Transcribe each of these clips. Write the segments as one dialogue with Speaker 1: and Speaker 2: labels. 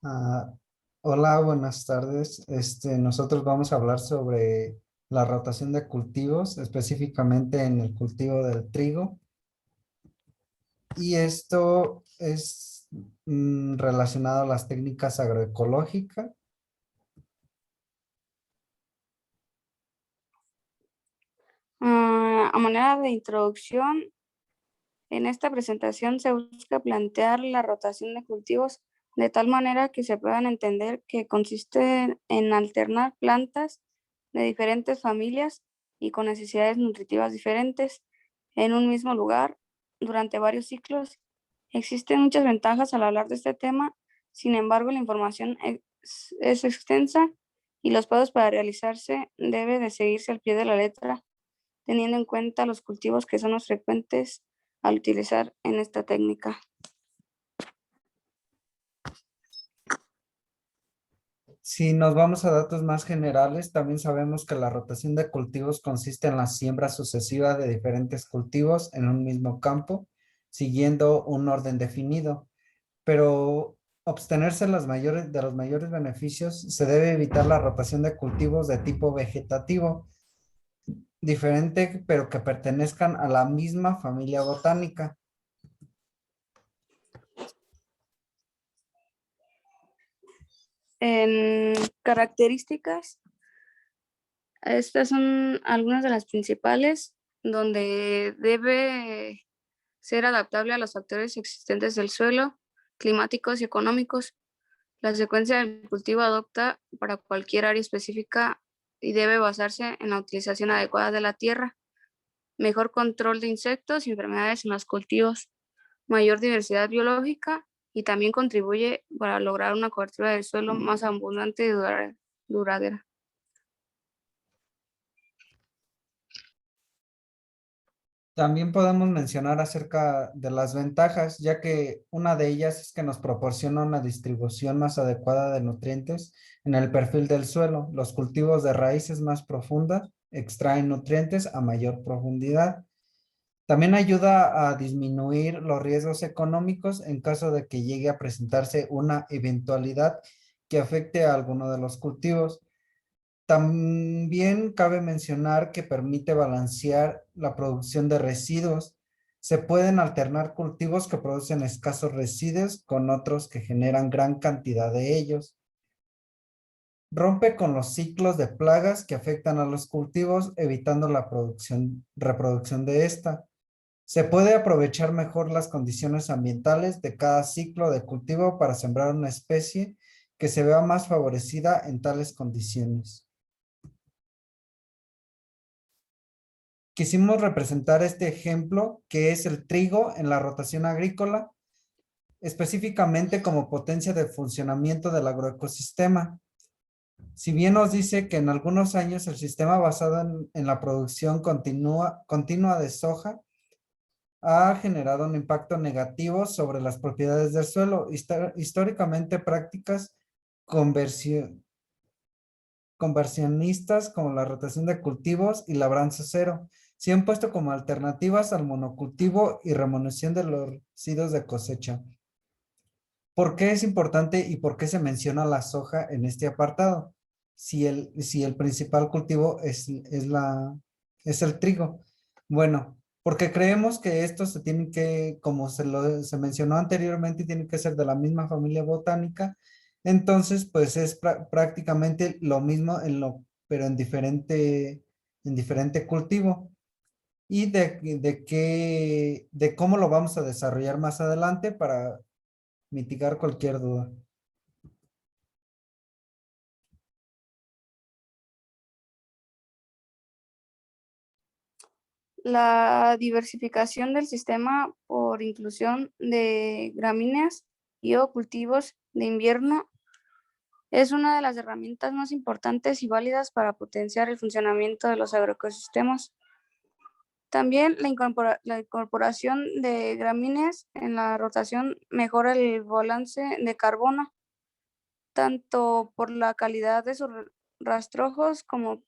Speaker 1: Ah, hola, buenas tardes. Nosotros vamos a hablar sobre la rotación de cultivos, específicamente en el cultivo del trigo. Y esto es relacionado a las técnicas agroecológicas.
Speaker 2: A manera de introducción, en esta presentación se busca plantear la rotación de cultivos de tal manera que se puedan entender que consiste en alternar plantas de diferentes familias y con necesidades nutritivas diferentes en un mismo lugar durante varios ciclos. Existen muchas ventajas al hablar de este tema, sin embargo, la información es extensa y los pasos para realizarse debe de seguirse al pie de la letra teniendo en cuenta los cultivos que son los frecuentes al utilizar en esta técnica.
Speaker 1: Si nos vamos a datos más generales, también sabemos que la rotación de cultivos consiste en la siembra sucesiva de diferentes cultivos en un mismo campo, siguiendo un orden definido. Pero obtenerse de los mayores beneficios, se debe evitar la rotación de cultivos de tipo vegetativo, diferente, pero que pertenezcan a la misma familia botánica.
Speaker 2: En características, estas son algunas de las principales, donde debe ser adaptable a los factores existentes del suelo, climáticos y económicos. La secuencia del cultivo adopta para cualquier área específica y debe basarse en la utilización adecuada de la tierra, mejor control de insectos y enfermedades en los cultivos, mayor diversidad biológica y también contribuye para lograr una cobertura del suelo más abundante y duradera.
Speaker 1: También podemos mencionar acerca de las ventajas, ya que una de ellas es que nos proporciona una distribución más adecuada de nutrientes en el perfil del suelo. Los cultivos de raíces más profundas extraen nutrientes a mayor profundidad. También ayuda a disminuir los riesgos económicos en caso de que llegue a presentarse una eventualidad que afecte a alguno de los cultivos. También cabe mencionar que permite balancear la producción de residuos. Se pueden alternar cultivos que producen escasos residuos con otros que generan gran cantidad de ellos. Rompe con los ciclos de plagas que afectan a los cultivos, evitando la reproducción de esta. Se puede aprovechar mejor las condiciones ambientales de cada ciclo de cultivo para sembrar una especie que se vea más favorecida en tales condiciones. Quisimos representar este ejemplo que es el trigo en la rotación agrícola, específicamente como potencia de funcionamiento del agroecosistema. Si bien nos dice que en algunos años el sistema basado en la producción continua de soja ha generado un impacto negativo sobre las propiedades del suelo. Históricamente prácticas conversión, conversionistas como la rotación de cultivos y labranza cero se han puesto como alternativas al monocultivo y remunición de los residuos de cosecha. ¿Por qué es importante y por qué se menciona la soja en este apartado? Si el principal cultivo es el trigo. Bueno, porque creemos que estos se tienen que, como se mencionó anteriormente, tienen que ser de la misma familia botánica. Entonces, pues es prácticamente lo mismo pero en diferente cultivo. Y de cómo lo vamos a desarrollar más adelante para mitigar cualquier duda.
Speaker 2: La diversificación del sistema por inclusión de gramíneas y o cultivos de invierno es una de las herramientas más importantes y válidas para potenciar el funcionamiento de los agroecosistemas. También la incorporación de gramíneas en la rotación mejora el balance de carbono, tanto por la calidad de sus rastrojos como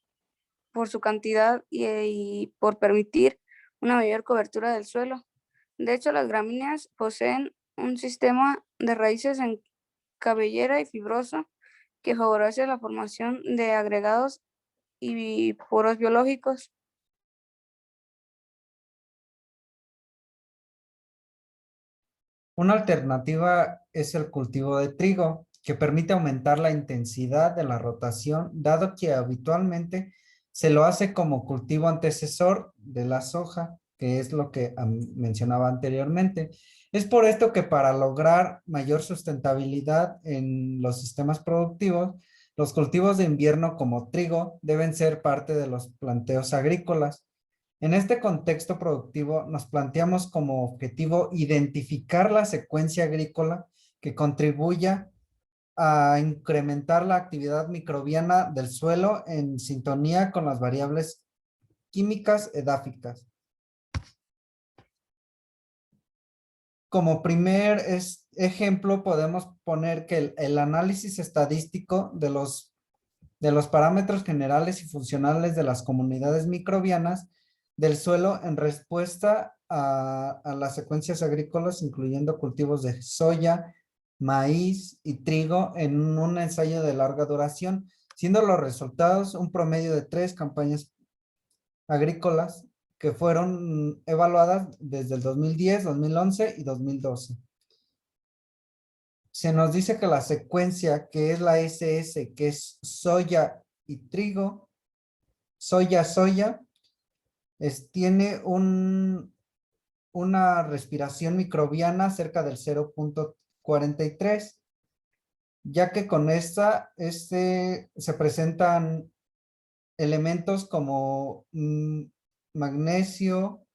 Speaker 2: por su cantidad y por permitir una mayor cobertura del suelo. De hecho, las gramíneas poseen un sistema de raíces cabellera y fibrosa que favorece la formación de agregados y poros biológicos.
Speaker 1: Una alternativa es el cultivo de trigo, que permite aumentar la intensidad de la rotación, dado que habitualmente se lo hace como cultivo antecesor de la soja, que es lo que mencionaba anteriormente. Es por esto que para lograr mayor sustentabilidad en los sistemas productivos, los cultivos de invierno como trigo deben ser parte de los planteos agrícolas. En este contexto productivo, nos planteamos como objetivo identificar la secuencia agrícola que contribuya a incrementar la actividad microbiana del suelo en sintonía con las variables químicas edáficas. Como primer ejemplo, podemos poner que el análisis estadístico de los parámetros generales y funcionales de las comunidades microbianas del suelo en respuesta a las secuencias agrícolas, incluyendo cultivos de soya, maíz y trigo en un ensayo de larga duración, siendo los resultados un promedio de 3 campañas agrícolas que fueron evaluadas desde el 2010, 2011 y 2012. Se nos dice que la secuencia, que es la SS, que es soya y trigo, soya, tiene una respiración microbiana cerca del 0,43, ya que con esta se presentan elementos como magnesio,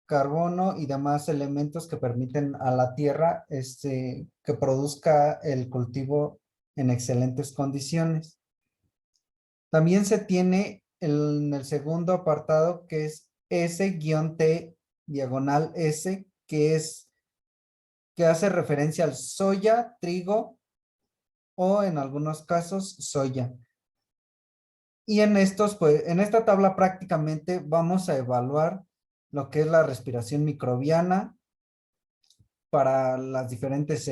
Speaker 1: carbono y demás elementos que permiten a la tierra que produzca el cultivo en excelentes condiciones. También se tiene en el segundo apartado que es S-T diagonal S, que hace referencia al soya, trigo o en algunos casos soya. Y en pues, en esta tabla prácticamente vamos a evaluar lo que es la respiración microbiana para las diferentes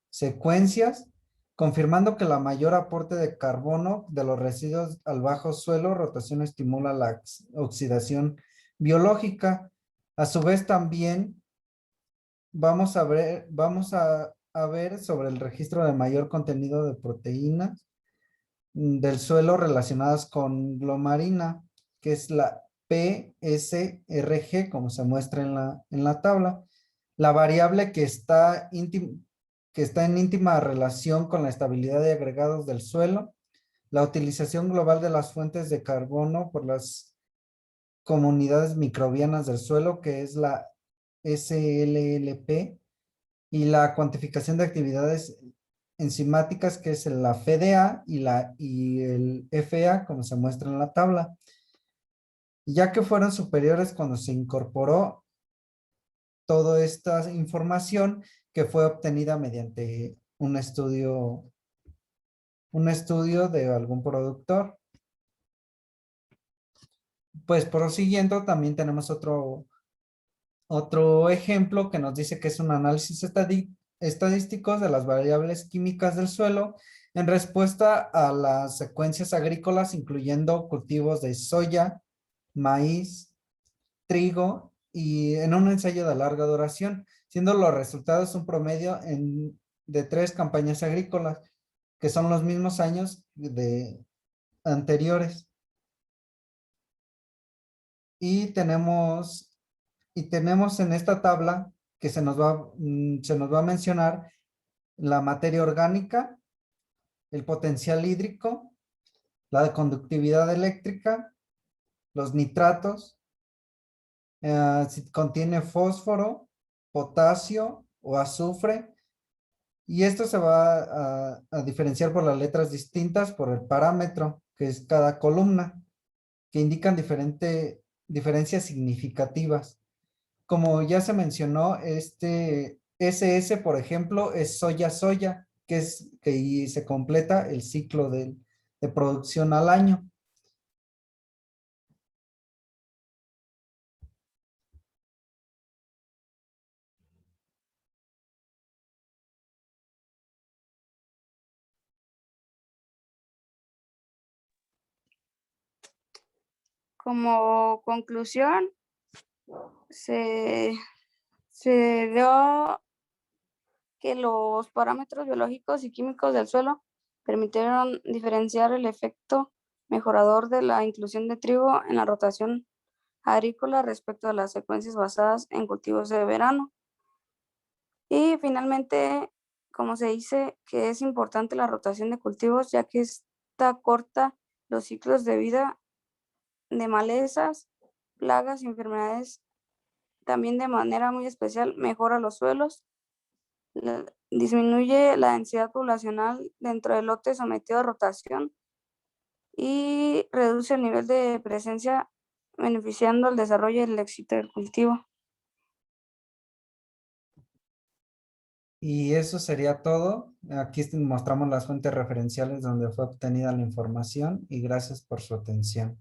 Speaker 1: secuencias, confirmando que la mayor aporte de carbono de los residuos al bajo suelo, rotación estimula la oxidación biológica. A su vez también vamos a ver sobre el registro de mayor contenido de proteínas del suelo relacionadas con glomarina, que es la PSRG, como se muestra en la tabla. La variable que está en íntima relación con la estabilidad de agregados del suelo, la utilización global de las fuentes de carbono por las comunidades microbianas del suelo, que es la SLLP, y la cuantificación de actividades enzimáticas, que es la FDA y el FA, como se muestra en la tabla, ya que fueron superiores cuando se incorporó toda esta información que fue obtenida mediante un estudio de algún productor. Pues prosiguiendo, también tenemos otro ejemplo que nos dice que es un análisis estadístico de las variables químicas del suelo en respuesta a las secuencias agrícolas, incluyendo cultivos de soya, maíz, trigo y en un ensayo de larga duración, siendo los resultados un promedio de 3 campañas agrícolas, que son los mismos años anteriores. Y tenemos en esta tabla que se nos va a mencionar la materia orgánica, el potencial hídrico, la conductividad eléctrica, los nitratos, si contiene fósforo, potasio o azufre, y esto se va a diferenciar por las letras distintas por el parámetro, que es cada columna, que indican diferencias significativas. Como ya se mencionó, este SS, por ejemplo, es soya, que se completa el ciclo de producción al año.
Speaker 2: Como conclusión, se, se dio que los parámetros biológicos y químicos del suelo permitieron diferenciar el efecto mejorador de la inclusión de trigo en la rotación agrícola respecto a las secuencias basadas en cultivos de verano. Y finalmente, como se dice, que es importante la rotación de cultivos, ya que esta corta los ciclos de vida de malezas, plagas y enfermedades. También de manera muy especial mejora los suelos, disminuye la densidad poblacional dentro del lote sometido a rotación y reduce el nivel de presencia, beneficiando el desarrollo y el éxito del cultivo.
Speaker 1: Y eso sería todo. Aquí mostramos las fuentes referenciales donde fue obtenida la información y gracias por su atención.